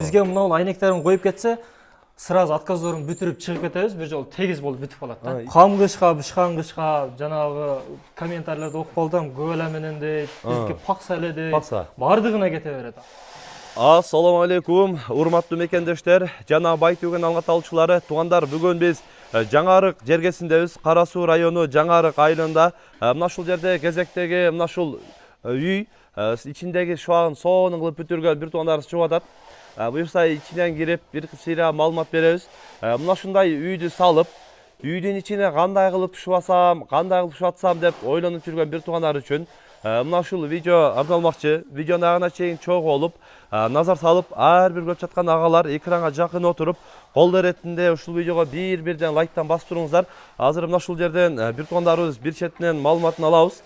Бізге мынау айнектерін қойып кетсе, сразу отказдарын бүтіріп шығып кетеміз, бір жол тегіз болып бүтіп қалады. Қамғышқа, бішқанғышқа, жаңағы комментарийлерді оқып қалдым, гөленменен де, бізге пақсалы де, бардығына кете береді. Ассаламу алейкум, урматтуу мекендештер, жана Байтөгөн Алгат алчылары, тугандар, бүгүн биз Жаңарык жергесиндебиз. Кара Суу району Жаңарык айылында. Мына ушул жерде кезектеги мына ушул үй ичиндеги шуагын сонун кылып бүтүргөн бир туугандарыбыз чыгып атат. Буюрса ичинен кирип бир кыска маалымат беребиз. Мына ушундай үйдү салып, үйдүн ичине кандай кылып тушубасам, кандай кылып тушатсам деп ойлонуп жүргөн бир туугандар үчүн мына ушул видео арналмакчы. Видеонун агына чейин чогуу болуп, назар салып, ар бир көрүп жаткан агалар экранга жакын отуруп, кол иретинде ушул видеого бирден лайктан басып туруңуздар. Азыр мына ушул жерден бир туугандарыбыз бир четинен маалыматын алабыз.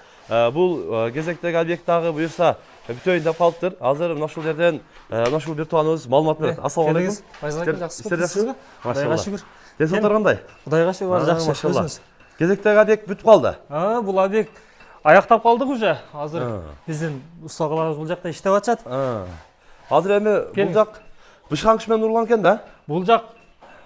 Бул кезектеги объект дагы буюрса бүтөйүн деп калыптыр. Азыр мына ушул жерден мына ушул бир тууганыбыз маалымат берет. Ассаламу алейкум. Жакшысызбы? Кудайга шүгүр. Денсаулык кандай? Кудайга шүгүр, жакшы. Машалла. Кезектеги объект бүтүп калды. Бул объект аяктап калдык уже. Азыр биздин устагаларыбыз бул жакта иштеп атышат. Азыр эми бул жак бышкаңкыш менен урулган экен да? Бул жак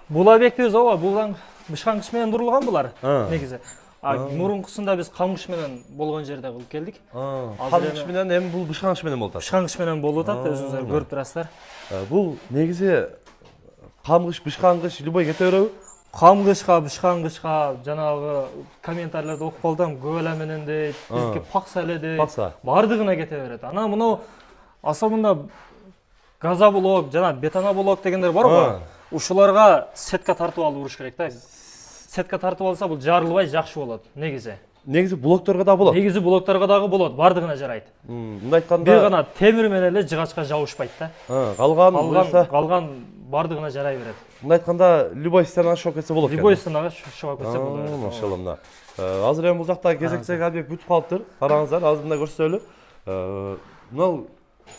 бул объектибиз ооба, бул бышкаңкыш менен урулган булар негизи. Мурункусунда биз камгыш менен болгон жерде кылып келдик. Камгыш менен эми бул бышкаңкыш менен болуп атат. Бышкаңкыш менен болуп атат, өзүңүздөр көрүп турасыздар. Бул негизи камгыш, бышкаңкыш любой кете береби? Камгышка, бышкаңкышка, жанагы комментарийлерди окуп калдым, гөленменен де, бизге паксалы де, бардыгына кете берет. Ана мынау особенно газоблок, жана бетоноблок дегендер бар го. Ушуларга сетка тартып алып уруш керек да. Сетка тартып алса бул жарылбай жакшы болот негизи. Негизи блокторго да болот. Негизи блокторго дагы болот, бардыгына жарайт. Мындай айтканда бир гана темир менен эле жыгачка жабышпайт да. Калган бардыгына жарай берет. Мындай айтканда любой стенага шок кетсе болот. Любой стенага шок кетсе болот. Машалла мына. Азыр эми бул жакта кезектеги объект бүтүп калыптыр. Караңыздар, азыр мындай көрсөтөлү. Мына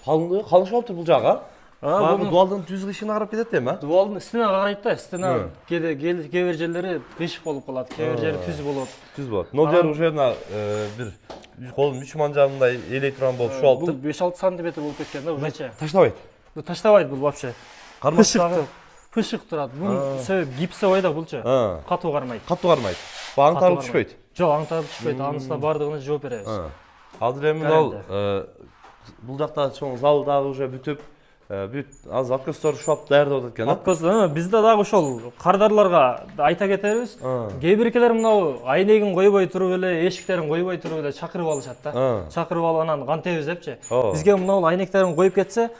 калыш болуптур бул жага. Бул дуалдын түз кышына карап кетет эми, Дуалдын үстүнө карайт да, стена кээ бир жерлери кыйшык болуп калат, кээ бир жери түз болот. Түз болот. Могу жер уже мына бир колдун 3 манжагындай элей турган болуп чыгып алыптыр. Бул 5-6 сантиметр болуп кеткен да, уже. Таштабайт. Бул таштабайт бул вообще. Кармашдагы пышык турат. Бул себеп гипсовый да булчу. Катуу кармайт. Катуу кармайт. Аңтарылып түшпөйт. Жок, аңтарылып түшпөйт. Анысына бардыгына жооп беребиз. Азыр эми бул жакта чоң зал дагы уже бүтүп азыр откостор шуап даярдап атат экен. Откостор бизде дагы ошол кардарларга айта кетебиз. Кээ биркелер мынау айнегин койбой туруп эле, эшиктерин койбой туруп эле чакырып алышат да. Чакырып алып анан кантебиз депчи. Бизге мынау айнектерин коюп кетсе,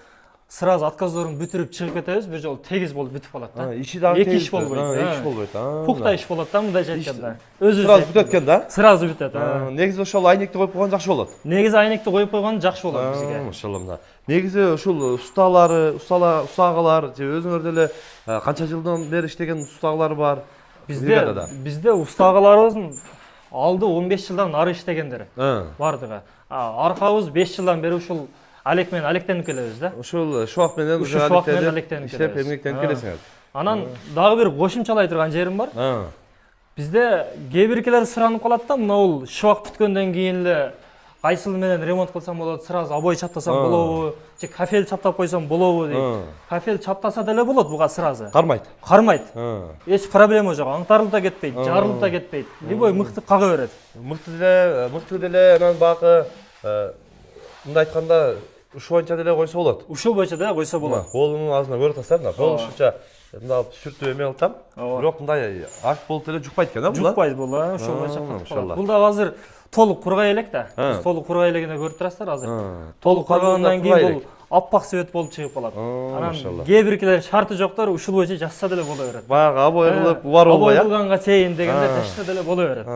сразу отказдарын бүтүрүп чыгып кетебиз, бир жол тегиз болуп бүтүп калат да. Иши дагы эки иш болбойт. Эки иш болбойт. Пухта иш болот да, мындайча айтканда. Өзү сразу бүтөт экен да? Сразу бүтөт. Негизи ошол айнекти коюп койгон жакшы болот. Негизи айнекти коюп койгон жакшы болот бизге. Машалла мына. Негизи ушул устагалар же өзүңөр деле канча жылдан бери иштеген устагалар бар? Бизде устагаларыбыздын алды 15 жылдан ары иштегендер бардыгы. Аркабыз 5 жылдан бери ушул алек менен алектенип келебиз да. Ушул шуак менен уже алектенип иштеп эмгектенип келесиңер. Анан дагы бир кошумчалай турган жерим бар. Бизде кээ биркелер суранып калат да, мына шуак бүткөндөн кийин эле кайсыл менен ремонт кылсам болот, сразу обой чаптасам болобу, же кафель чаптап койсом болобу дейт. Кафель чаптаса деле болот буга сразу. Кармайт. Эч проблема жок. Аңтарылып да кетпейт, жарылып да кетпейт. Любой мыкты кага берет. Мыкты деле анан багы мындай айтканда ушул боюнча деле койсо болот. Ушул боюнча деле койсо болот. Колунун азына көрүп атасыздар да. Кол ушунча мындай сүртүп эме кылсам, бирок мындай ак болуп деле жукпайт экен да бул. Жукпайт бул, ошол боюнча. Бул да азыр толук кургай элек да. Биз толук кургай элегине көрүп турасыздар азыр. Толук кургагандан кийин бул аппак свет болуп чыгып калат. Анан кээ биркелер шарты жоктор ушул боюнча жазса деле боло берет. Баягы обой кылып, убар болбой а? Обой кылганга чейин дегенде ташта деле боло берет.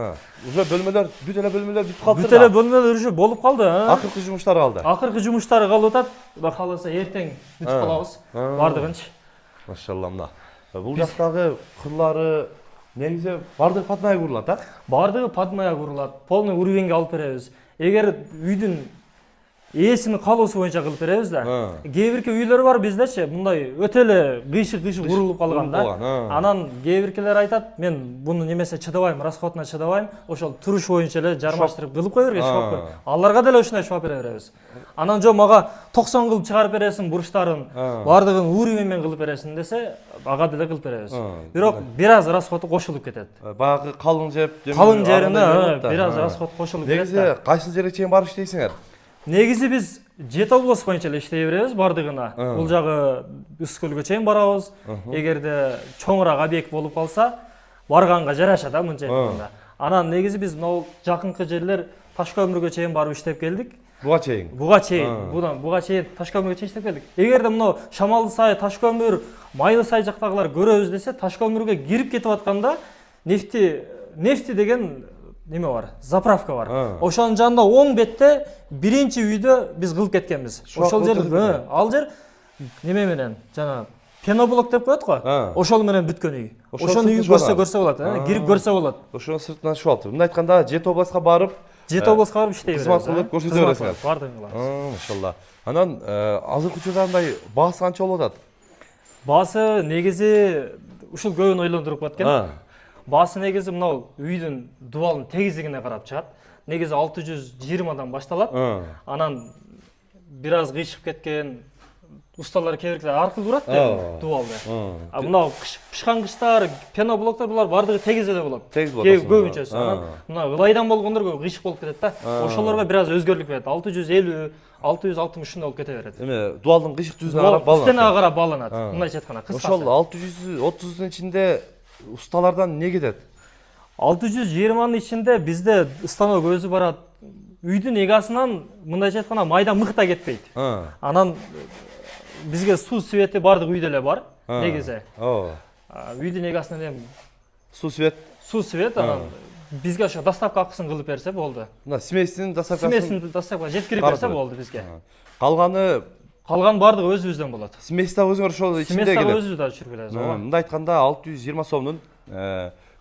Уже бөлмөлөр, бүт эле бөлмөлөр бүтүп калды. Бүт эле бөлмөлөр уже болуп калды. Акыркы жумуштары калды. Акыркы жумуштары калып атат. Кудай кааласа эртең бүтүп калабыз. Бардыгынчы. Машалла мына. Бул жактагы кырлары негизи бардыгы под мая курулат, а? Бардыгы под мая курулат. Полный уровеньге алып беребиз. Эгер үйдүн ээсинин каалоосу боюнча кылып беребиз да. Кээ бирки үйлөр бар биздечи, мындай өтө эле кыйшык урулуп калган да. Анан кээ биркилер айтат, мен буну немесе чыдабайм, расходуна чыдабайм, ошол туруш боюнча эле жармаштырып кылып кое берген шваб. Аларга деле ушундай шваб бере беребиз. Анан жо мага 90 кылып чыгарып бересиң буруштарын, бардыгын уровень менен кылып бересиң десе, ага деле кылып беребиз. Бирок бир аз расходу кошулуп кетет. Багы калың жерине бир аз расход кошулуп кетет. Негизи кайсы жерге чейин барып иштейсиңер? Негизи биз 7 область боюнча эле иштей беребиз бардыгына. Бул жагы Үскөлгө чейин барабыз. Эгерде чоңураак объект болуп калса, барганга жараша да мынча айтканда. Анан негизи биз могу жакынкы жерлер Ташкөмүргө чейин барып иштеп келдик. Буга чейин. Буга чейин Ташкөмүргө чейин иштеп келдик. Эгерде мына Шамалды сай, Ташкөмүр, Майлы сай жактагылар көрөбүз десе, Ташкөмүргө кирип кетип атканда нефти деген неме бар, заправка бар. Ошонун жанында оң бетте биринчи үйдө биз кылып кеткенбиз. Ошол жер, ал жер неме менен, жана пеноблок деп коет го. Ошол менен бүткөн үй. Ошону үй көрсө болот, кирип көрсө болот. Ошонун сыртынан шуалты. Мындай айтканда 7 областка барып, иштей беребиз. Кызмат кылып көрсөтө бересиңер. Бардыгын кылабыз. Машалла. Анан азыркы учурда мындай баасы канча болуп атат? Баасы негизи ушул көбүн ойлондуруп кеткен. Баасы негизи мынау үйдүн дубалынын тегиздигине карап чыгат. Негизи 620дан башталат. Анан бир аз кыйшык кеткен усталар кээ аркылуу урат да дубалды. Мынау пышкан кыштар, пеноблоктор булар бардыгы тегиз эле болот. Көбүнчөсү. Анан мына ылайдан болгондор көп кыйшык болуп кетет да. Ошолорго бир аз өзгөрүлүп кетет. 650, 660 ушундай болуп кете берет. Эме дубалдын кыйшык түзүнө карап баланат. Стенага карап баланат. Мындайча айтканда кыскасы. Ошол 630дун ичинде усталардан не кетет? 620нын ичинде бизде станок өзү барат. Үйдүн эгасынан мындайча айтканда майда мык да кетпейт. Анан бизге суу свети бардык үйдө эле бар негизи. Үйдүн эгасынан эми суу свет анан бизге ошо доставка акысын кылып берсе болду. Мына смесинин доставкасын жеткирип берсе болду бизге. Калган бардыгы өзүбүздөн болот. Смесь да өзүңөр ошол ичинде келет. Смесь да өзүбүз да түшүрүп келебиз. Мындай айтканда 620 сомдун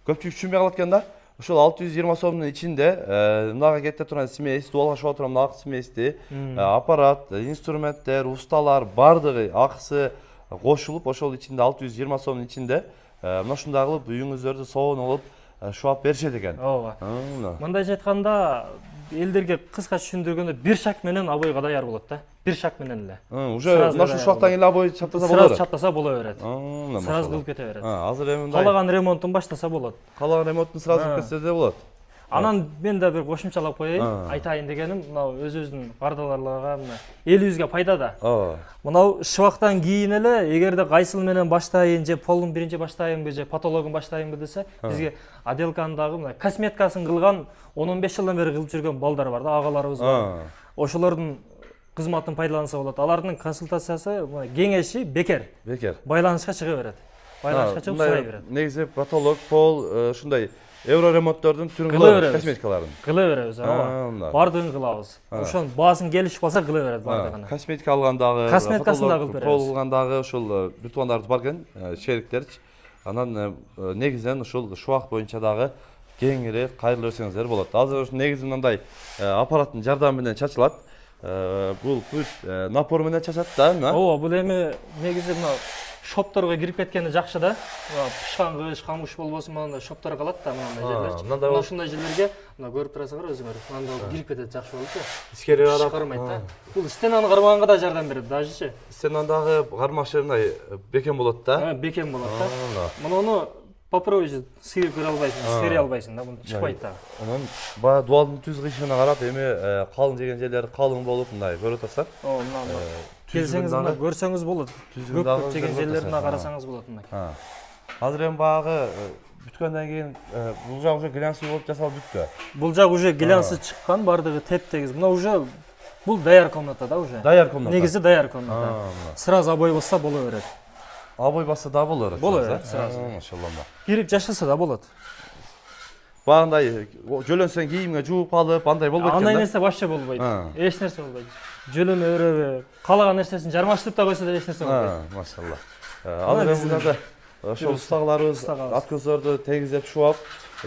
көпчүлүк түшүнбөй калат экен да. Ошол 620 сомдун ичинде мынага кетип турган смесь, дубалга шоба турган ак смести, аппарат, инструменттер, усталар бардыгы акысы кошулуп, ошол ичинде 620 сомдун ичинде мына ушундай кылып үйүңүздөрдү сонун кылып шубап беришет экен. Ооба. Мындайча айтканда элдерге кыска түшүндүргөндө бир шаг менен обойго даяр болот да. Бир шаг менен эле. Уже мына ушул шактан эле обой чаптаса болот. Сразу чаптаса боло берет. Сразу кылып кете берет. Азыр эми мындай калаган ремонтун баштаса болот. Калаган ремонтун сразу кетсе де болот. Анан мен да бир кошумчалап коеюн, айтайын дегеним, мынау өзүбүздүн кардаларга мына элибизге пайда да. Мынау шыбактан кийин эле эгерде кайсыл менен баштайын же полун биринчи баштайынбы же патологун баштайынбы десе, бизге отделкандагы мына косметикасын кылган 10-15 жылдан бери кылып жүргөн балдар бар да, агаларыбыз бар. Ошолордун кызматын пайдаланса болот. Алардын консультациясы, кеңеши бекер. Байланышка чыга берет. Байланышка чыгып сурай берет. Негизи патолог, пол ушундай евро ремонттордун түрүн кылабыз, косметикаларын. Кыла беребиз, ооба. Бардыгын кылабыз. Ошонун баасын келишип калса кыла берет бардыгын. Косметика алгандагы, косметикасын да кылып беребиз. Пол кылгандагы ошол бир туугандарыбыз бар экен, шериктерчи. Анан негизинен ушул шубак боюнча дагы кеңири кайрылып берсеңиздер болот. Азыр негизи мындай аппараттын жардамы менен чачылат. Бул напор менен чачат да, ооба, бул эми негизи мына шопторго кирип кеткени жакшы да. Пышкан кыш, камыш болбосун, мындай шоптор калат да, мындай жерлерчи. Мына ушундай жерлерге мына көрүп турасыңар өзүңөр. Мындай кирип кетет жакшы болчу. Искери карап кармайт да. Бул стенаны кармаганга да жардам берет дажычы. Стенадагы кармакчы мындай бекем болот да. Бекем болот да. Муну попробуйчу сыйрып көрө албайсың, сыйрый албайсың да, муну чыкпайт да. Анан баягы дубалдын түз кыйшыгына карап эми калың жеген жерлери калың болуп мындай көрүп атасыздар. Мына келсеңиз мына көрсөңүз болот. Көп жеген жерлерин карасаңыз болот мына. Азыр эми баягы бүткөндөн кийин бул жак уже глянцевый болуп жасалып бүттү. Бул жак уже глянсы чыккан, бардыгы теп-тегиз. Мына уже бул даяр комната да уже. Даяр комната. Негизи даяр комната. Сразу обой басса боло берет. Обой басса да боло берет. Боло берет сразу. Машалла. Кирип жашаса да болот. Багындай жөлөнсөң кийимге жууп калып, андай болбойт экен да. Андай нерсе вообще болбойт. Эч нерсе болбойт. Жөлөнө өрөбү, калаган нерсесин жармаштырып да койсо да эч нерсе болбойт. Машалла. Азыр мында ошол устагаларыбыз открызорду тегизеп шубап,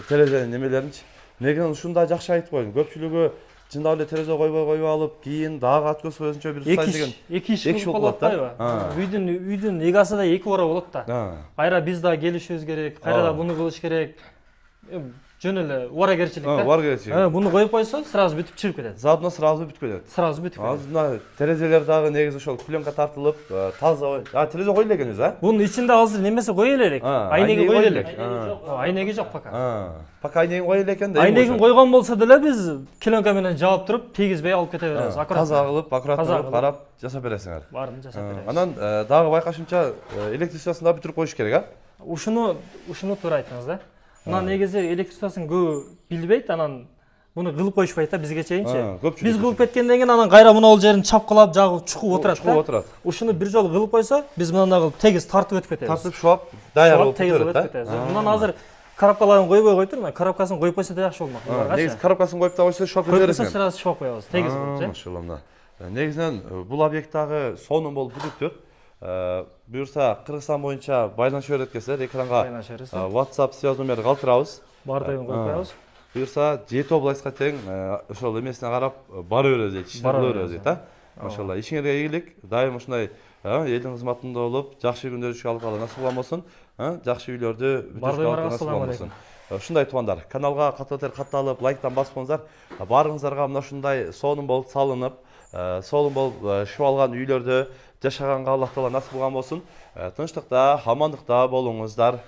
терезенин немелеринчи. Негизинен ушундай жакшы айтып койдум. Көпчүлүгү Чындап эле терезе койбой алып, кийин дагы откос өзүнчө бир сай деген. Эки иш Эки кылып болот болот да. атпайбы? Үйдүн эгасы да эки бара болот да. Кайра биз да келишибиз керек, кайра да буну кылыш керек. Жөн эле убаракерчилик да. Убаракерчилик. Буну коюп койсо, сразу бүтүп чыгып кетет. Заодно сразу бүтүп кетет. Сразу бүтүп кетет. Азыр мына терезелер дагы негизи ошол пленка тартылып, таза. Терезе коюла экенбиз, а? Бунун ичинде азыр немеси кое элек. Айнеги кое элек. элек. Айнеги жок пока. Пока айнегин кое элек экен да. Айнегин койгон болсо деле биз пленка менен жаап туруп, тийгизбей алып кете беребиз. Таза кылып, аккуратно кылып карап жасап бересиңер. Баарын жасап беребиз. Анан дагы байкашымча электричествосын да бүтүрүп коюш керек, а? Ушуну туура айттыңыз да. Мына негизи электричествосын көбү билбейт, анан буну кылып коюшпайт да бизге чейинчи. Биз кылып кеткенден кийин анан кайра мына жерин чапкылап, жагып чукуп отурат да. Ушуну бир жолу кылып койсо, биз мындай кылып тегиз тартып өтүп кетебиз. Тартып шуап, даяр болуп кетет. Мынан азыр коробкаларын койбой койтур, мен коробкасын коюп койсо да жакшы болмок. Негизи коробкасын коюп да койсо шуап кете бересиң. койсо сразу шуап коебуз, тегиз болот. Машалла мына. Негизинен бул объект дагы сонун болуп бүтүптүр. Буюрса Кыргызстан боюнча байланыш берет экенсиздер, экранга WhatsApp связь номери калтырабыз. Бардыгын коюп коебуз. Буюрса жети областка тең ошол эмесине карап бара беребиз дейт, иштеп беребиз дейт, а? Машалла, ишиңерге ийгилик, дайым ушундай элдин кызматында болуп, жакшы күндөр түшүп алып калган насып болсун, жакшы үйлөрдү бүтүшкө алып насып болсун. Ушундай туугандар, каналга катталып, лайктан басып коюңуздар. Баарыңыздарга мына ушундай сонун болуп салынып, сонун болуп шубалган үйлөрдө жашаганга Аллах таала насып кылган болсун. Тынчтыкта, амандыкта болуңуздар.